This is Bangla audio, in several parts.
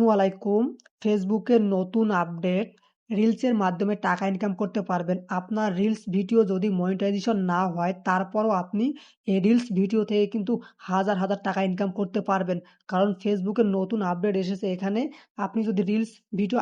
আসসালামু আলাইকুম। ফেসবুকের নতুন আপডেট রিলসের মাধ্যমে টাকা ইনকাম করতে পারবেন। আপনার রিলস ভিডিও যদি মনিটাইজেশন না হয়, তারপরও আপনি এই রিলস ভিডিও থেকে কিন্তু হাজার, হাজার টাকা ইনকাম করতে পারবেন। কারণ ফেসবুকের নতুন আপডেট এসেছে এখানে আপনি যদি রিলস ভিডিও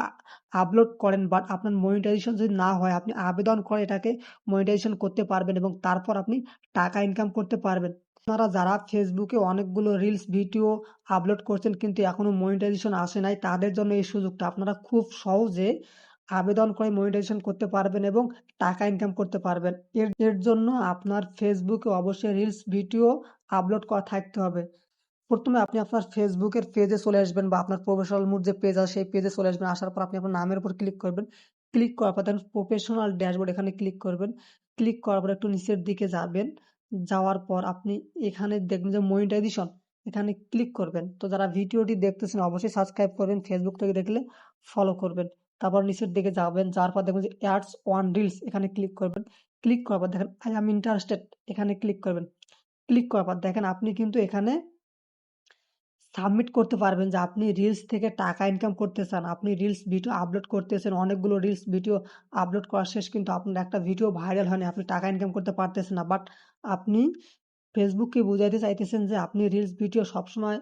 আপলোড করেন বাট আপনার মনিটাইজেশন যদি না হয়, আপনি আবেদন করে এটাকে মনিটাইজেশন করতে পারবেন এবং তারপর আপনি টাকা ইনকাম করতে পারবেন। আপনারা যারা ফেসবুকে অনেকগুলো রিলস ভিডিও আপলোড করছেন কিন্তু এখনো মনিটাইজেশন আসে নাই, তাদের জন্য এই সুযোগটা। আপনারা খুব সহজে আবেদন করে মনিটাইজেশন করতে পারবেন এবং টাকা ইনকাম করতে পারবেন। এর এর জন্য আপনার ফেসবুকে অবশ্যই রিলস ভিডিও আপলোড করা থাকতে হবে। প্রথমে আপনি আপনার ফেসবুকের পেজে চলে আসবেন বা আপনার প্রফেশনাল মোড যে পেজ আছে সেই পেজে চলে আসবেন। আসার পর আপনি আপনার নামের উপর ক্লিক করবেন। ক্লিক করার পর দেখেন প্রফেশনাল ড্যাশবোর্ড, এখানে ক্লিক করবেন। ক্লিক করার পর একটু নিচের দিকে যাবেন। যাওয়ার পর আপনি এখানে দেখবেন যে মনিটাইজেশন, এখানে ক্লিক করবেন। তো যারা ভিডিওটি দেখতেছেন অবশ্যই সাবস্ক্রাইব করবেন, ফেসবুক থেকে দেখলে ফলো করবেন। তারপর নিচের দিকে যাবেন, যাওয়ার পর দেখবেন যে অ্যাডস অন রিলস, এখানে ক্লিক করবেন। ক্লিক করার পর দেখেন আই অ্যাম ইন্টারেস্টেড, এখানে ক্লিক করবেন। ক্লিক করার পর দেখেন আপনি কিন্তু এখানে সাবমিট করতে পারবেন যে আপনি রিলস থেকে টাকা ইনকাম করতে চান। আপনি রিলস ভিডিও আপলোড করতেছেন, অনেকগুলো রিলস ভিডিও আপলোড করা শেষ কিন্তু আপনার একটা ভিডিও ভাইরাল হয়নি, আপনি টাকা ইনকাম করতে পারতেছেন না। বাট আপনি ফেসবুককে বুঝাইতে চাইতেছেন যে আপনি রিলস ভিডিও সবসময়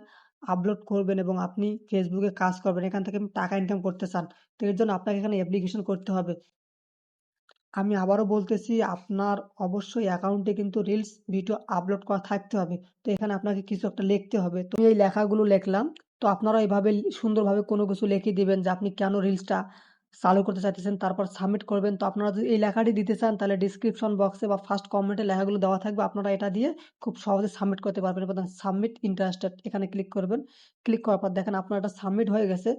আপলোড করবেন এবং আপনি ফেসবুকে কাজ করবেন। এখান থেকে আপনি টাকা ইনকাম করতে চান। তো এর জন্য আপনাকে এখানে অ্যাপ্লিকেশন করতে হবে। আমি আবারও বলতেছি, আপনার অবশ্যই অ্যাকাউন্টে কিন্তু রিলস ভিডিও আপলোড করা থাকতে হবে। তো এখানে আপনাকে কিছু একটা লিখতে হবে। তো আমি এই লেখাগুলো লিখলাম। তো আপনারা এভাবে সুন্দরভাবে কোনো কিছু লিখে দিবেন যে আপনি কেন রিলসটা চালু করতে চাইতেছেন, তারপর সাবমিট করবেন। তো আপনারা যদি এই লেখাটি দিতে চান তাহলে ডিসক্রিপশন বক্সে বা ফার্স্ট কমেন্টে লেখাগুলো দেওয়া থাকবে। আপনারা এটা দিয়ে খুব সহজে সাবমিট করতে পারবেন। এবার সাবমিট ইন্টারেস্টেড, এখানে ক্লিক করবেন। ক্লিক করার পর দেখেন আপনার এটা সাবমিট হয়ে গেছে।